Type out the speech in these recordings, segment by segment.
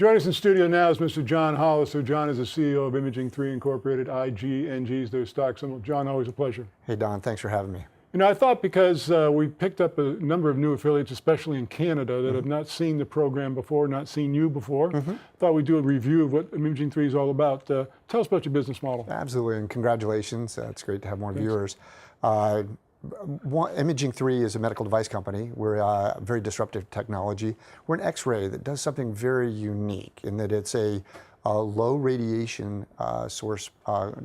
Joining us in studio now is Mr. John Hollister. John is the CEO of Imaging3 Incorporated, IGNG is their stock symbol. John, always a pleasure. Hey Don, thanks for having me. You know, I thought because we picked up a number of new affiliates, especially in Canada, that have not seen the program before, not seen you before, thought we'd do a review of what Imaging3 is all about. Tell us about your business model. Absolutely, and congratulations. It's great to have more viewers. Imaging3 is a medical device company. We're a very disruptive technology. We're an X-ray that does something very unique in that it's a low radiation source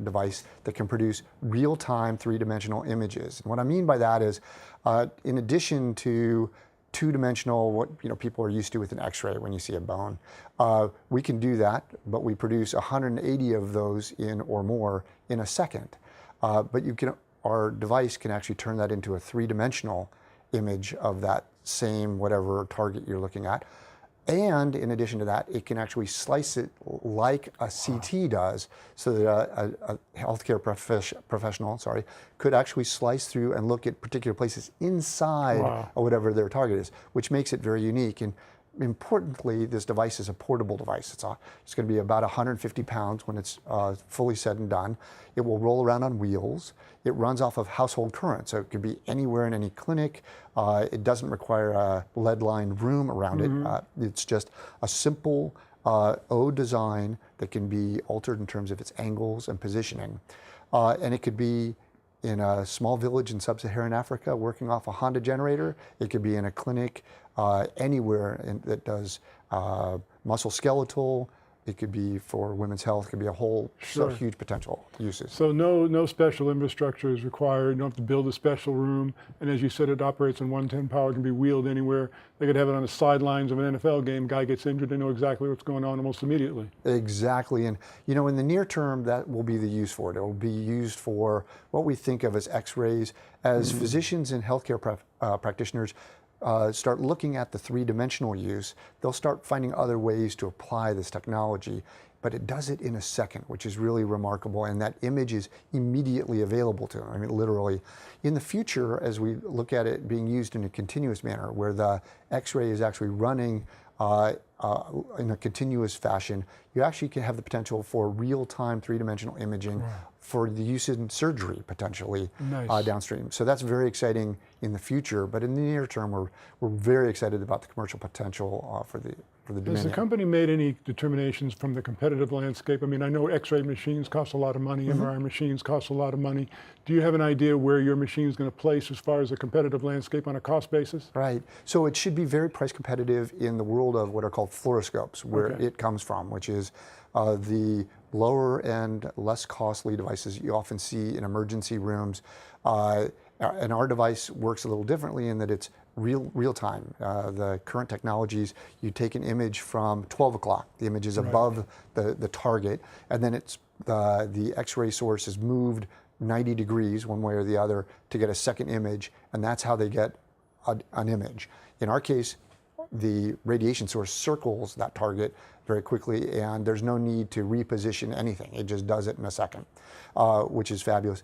device that can produce real-time three-dimensional images. And what I mean by that is, in addition to two-dimensional, what people are used to with an X-ray when you see a bone, we can do that, but we produce 180 of those or more in a second. But our device can actually turn that into a three-dimensional image of that same whatever target you're looking at. And in addition to that, it can actually slice it like a CT does, so that a healthcare professional could actually slice through and look at particular places inside of whatever their target is, which makes it very unique. And importantly, this device is a portable device. It's going to be about 150 pounds when it's fully said and done. It will roll around on wheels. It runs off of household current, so it could be anywhere in any clinic. It doesn't require a lead-lined room around it. It's just a simple O design that can be altered in terms of its angles and positioning. And it could be in a small village in sub-Saharan Africa working off a Honda generator. It could be in a clinic anywhere that does musculoskeletal. It could be for women's health. It could be a whole huge potential uses. So no special infrastructure is required. You don't have to build a special room. And as you said, it operates on 110 power. It can be wheeled anywhere. They could have it on the sidelines of an NFL game. Guy gets injured, they know exactly what's going on almost immediately. Exactly. And in the near term, that will be the use for it. It will be used for what we think of as X-rays. As physicians and healthcare practitioners start looking at the three-dimensional use, they'll start finding other ways to apply this technology, but it does it in a second, which is really remarkable, and that image is immediately available to them. I mean, literally. In the future, as we look at it being used in a continuous manner, where the X-ray is actually running in a continuous fashion, you actually can have the potential for real-time three-dimensional imaging for the use in surgery, potentially, downstream. So that's very exciting in the future, but in the near term, we're very excited about the commercial potential for the Dominion. Has the company made any determinations from the competitive landscape? I mean, I know X-ray machines cost a lot of money, MRI machines cost a lot of money. Do you have an idea where your machine is going to place as far as the competitive landscape on a cost basis? Right. So it should be very price competitive in the world of what are called fluoroscopes, where it comes from, which is the lower end, less costly devices you often see in emergency rooms. And our device works a little differently in that it's real time. The current technologies, you take an image from 12 o'clock. The image is above the target, and then the X-ray source is moved 90 degrees one way or the other to get a second image, and that's how they get an image. In our case, the radiation source circles that target very quickly, and there's no need to reposition anything. It just does it in a second, which is fabulous,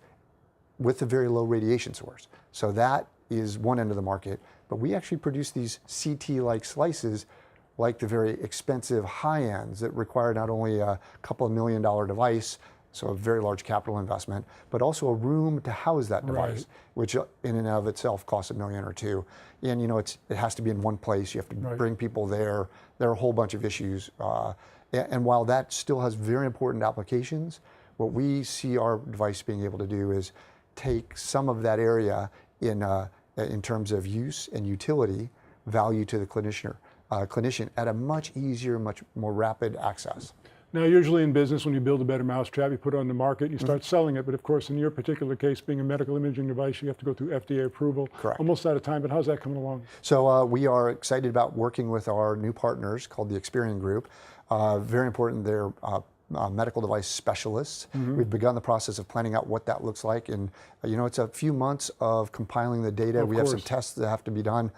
with a very low radiation source. So that is one end of the market, but we actually produce these CT-like slices, like the very expensive high ends that require not only a couple of $1 million device, so a very large capital investment, but also a room to house that device, which in and of itself costs $1 million or $2 million. And it has to be in one place. You have to bring people there. There are a whole bunch of issues. And while that still has very important applications, what we see our device being able to do is take some of that area in terms of use and utility value to the clinician at a much easier, much more rapid access. Now, usually in business, when you build a better mousetrap, you put it on the market, you start selling it. But of course, in your particular case, being a medical imaging device, you have to go through FDA approval. Correct. Almost out of time, but how's that coming along? So we are excited about working with our new partners called the Experian Group. Very important, they're medical device specialists. We've begun the process of planning out what that looks like. And it's a few months of compiling the data. We have some tests that have to be done.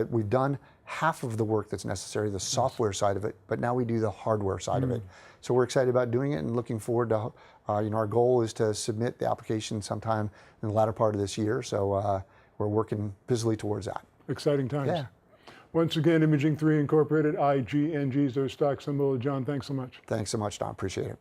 We've done half of the work that's necessary, the software side of it, but now we do the hardware side of it. So we're excited about doing it and looking forward to, our goal is to submit the application sometime in the latter part of this year. So we're working busily towards that. Exciting times. Yeah. Once again, Imaging3 Incorporated, IGNG is their stock symbol. John, thanks so much. Thanks so much, Don. Appreciate it.